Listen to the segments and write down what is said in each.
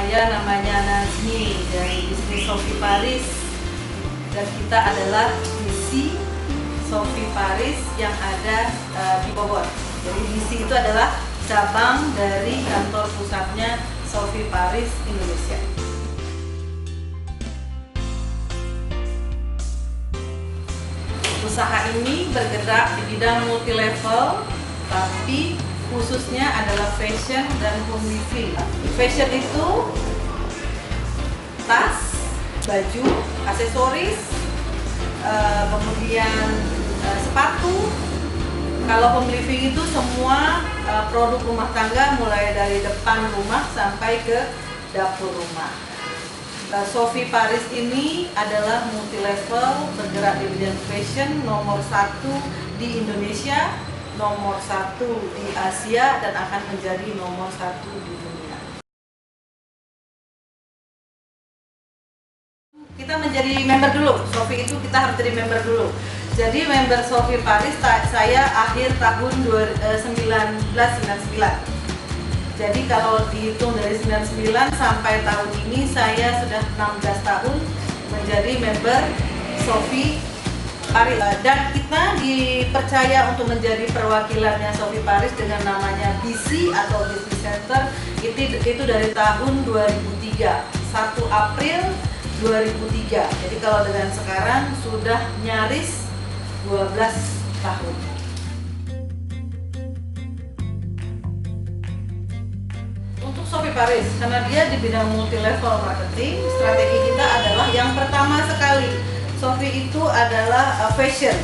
Saya namanya Nazmi dari bisnis Sophie Paris, dan kita adalah DC Sophie Paris yang ada di Bogor. Jadi DC itu adalah cabang dari kantor pusatnya Sophie Paris Indonesia. Usaha ini bergerak di bidang multi level, tapi khususnya adalah fashion dan home living. Fashion itu tas, baju, aksesoris, kemudian sepatu. Kalau home living itu semua produk rumah tangga, mulai dari depan rumah sampai ke dapur rumah. Sophie Paris ini adalah multi level, bergerak di bidang fashion, nomor 1 di Indonesia, nomor 1 di Asia, dan akan menjadi nomor 1 di dunia. Kita menjadi member dulu. Sophie itu kita harus jadi member dulu. Jadi member Sophie Paris saya akhir tahun 1999. Jadi kalau dihitung dari 99 sampai tahun ini, saya sudah 16 tahun menjadi member Sophie Paris. Dan kita dipercaya untuk menjadi perwakilannya Sophie Paris dengan namanya BC atau Business Center itu dari tahun 2003, 1 April 2003. Jadi kalau dengan sekarang sudah nyaris 12 tahun. Untuk Sophie Paris, karena dia di bidang multi level marketing, strategi kita adalah yang pertama sekali, Sophie itu adalah fashion.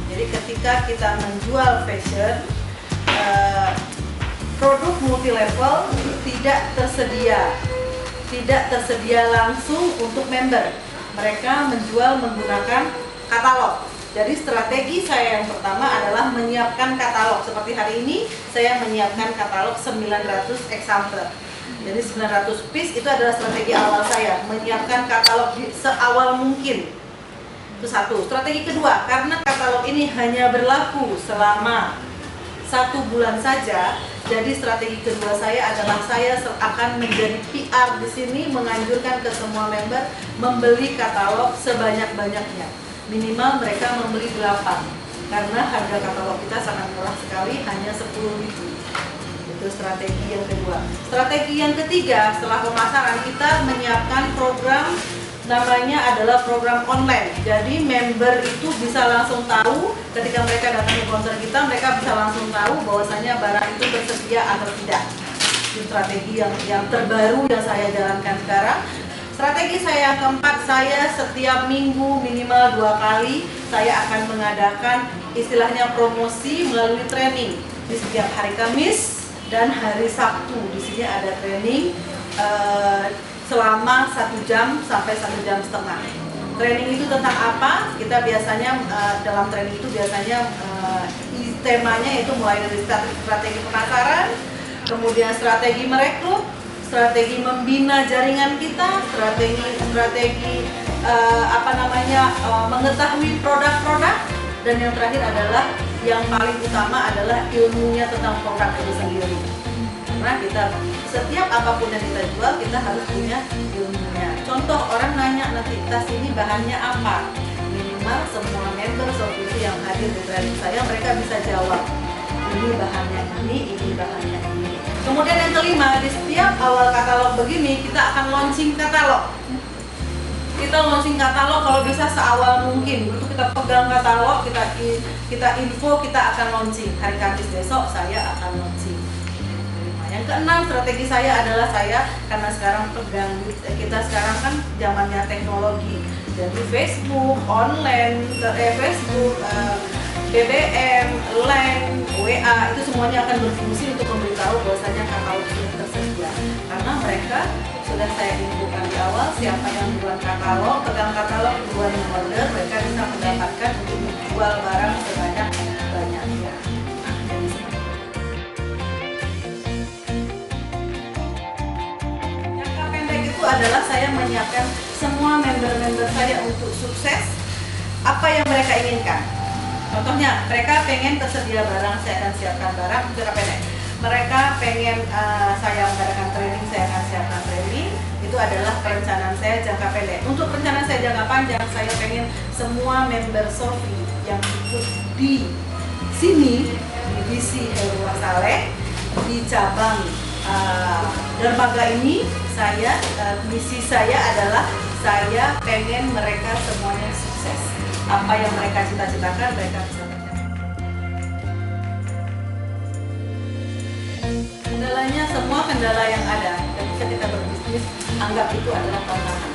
Jadi ketika kita menjual fashion, produk multi level tidak tersedia langsung untuk member. Mereka menjual menggunakan katalog. Jadi strategi saya yang pertama adalah menyiapkan katalog. Seperti hari ini saya menyiapkan katalog 900 eksemplar. Jadi 900 piece itu adalah strategi awal saya, menyiapkan katalog seawal mungkin. Itu satu. Strategi kedua, karena katalog ini hanya berlaku selama 1 bulan saja, jadi strategi kedua saya adalah saya akan menjadi PR di sini, menganjurkan ke semua member membeli katalog sebanyak-banyaknya. Minimal mereka membeli 8, karena harga katalog kita sangat murah sekali, hanya 10.000. Itu strategi yang kedua. Strategi yang ketiga, setelah pemasaran kita menyiapkan program, namanya adalah program online. Jadi member itu bisa langsung tahu ketika mereka datang ke konser kita, mereka bisa langsung tahu bahwasanya barang itu tersedia atau tidak. Itu strategi yang terbaru yang saya jalankan sekarang. Strategi saya yang keempat, saya setiap minggu minimal 2 kali saya akan mengadakan istilahnya promosi melalui training di setiap hari Kamis dan hari Sabtu. Di sini ada training selama 1 jam sampai 1 jam setengah. Training itu tentang apa? Kita biasanya dalam training itu biasanya temanya itu mulai dari strategi pemasaran, kemudian strategi merekrut, strategi membina jaringan kita, strategi mengetahui produk-produk, dan yang terakhir adalah yang paling utama adalah ilmunya tentang produk itu sendiri. Karena kita setiap apapun yang kita jual kita harus punya ilmunya. Contoh, orang nanya nanti tas ini bahannya apa, minimal semua member Sophie yang hadir di training saya mereka bisa jawab ini bahannya ini bahannya ini. Kemudian yang kelima, di setiap awal katalog begini kita akan launching katalog. Kita launching katalog kalau bisa seawal mungkin. Begitu kita pegang katalog, kita info, kita akan launching. Hari Kamis besok saya akan launching. Yang keenam, strategi saya adalah karena sekarang kita sekarang kan zamannya teknologi. Jadi Facebook, online, Facebook, BBM, Line, WA, itu semuanya akan berfungsi untuk memberitahu bahwasanya katalog sudah tersedia. Karena mereka sudah saya infokan di awal, siapa yang jual katalog, pegang katalog, duluan order, mereka bisa mendapatkan untuk menjual barang sebanyak-banyaknya. Jangka pendek itu adalah saya menyiapkan semua member-member saya untuk sukses apa yang mereka inginkan. Contohnya, mereka pengen tersedia barang, saya akan siapkan barang jangka pendek. Mereka pengen saya mengadakan training, saya akan siapkan training. adalah perencanaan saya jangka pendek. Untuk perencanaan saya jangka panjang, saya pengen semua member Sofi yang ikut di sini, di divisi Heru Saleh, di cabang dermaga ini, misi saya adalah saya pengen mereka semuanya sukses. Apa yang mereka cita-citakan, mereka bisa mencapai. Kendalanya, semua kendala yang ada ketika kita berbisnis, anggap itu adalah tantangan.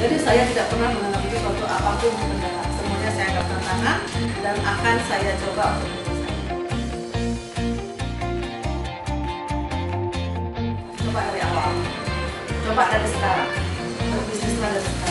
Jadi saya tidak pernah menganggap itu suatu apapun kendala. Semuanya saya anggap tantangan dan akan saya coba untuk menyelesaikan. Coba dari awal, coba dari sekarang, berbisnislah dari sekarang.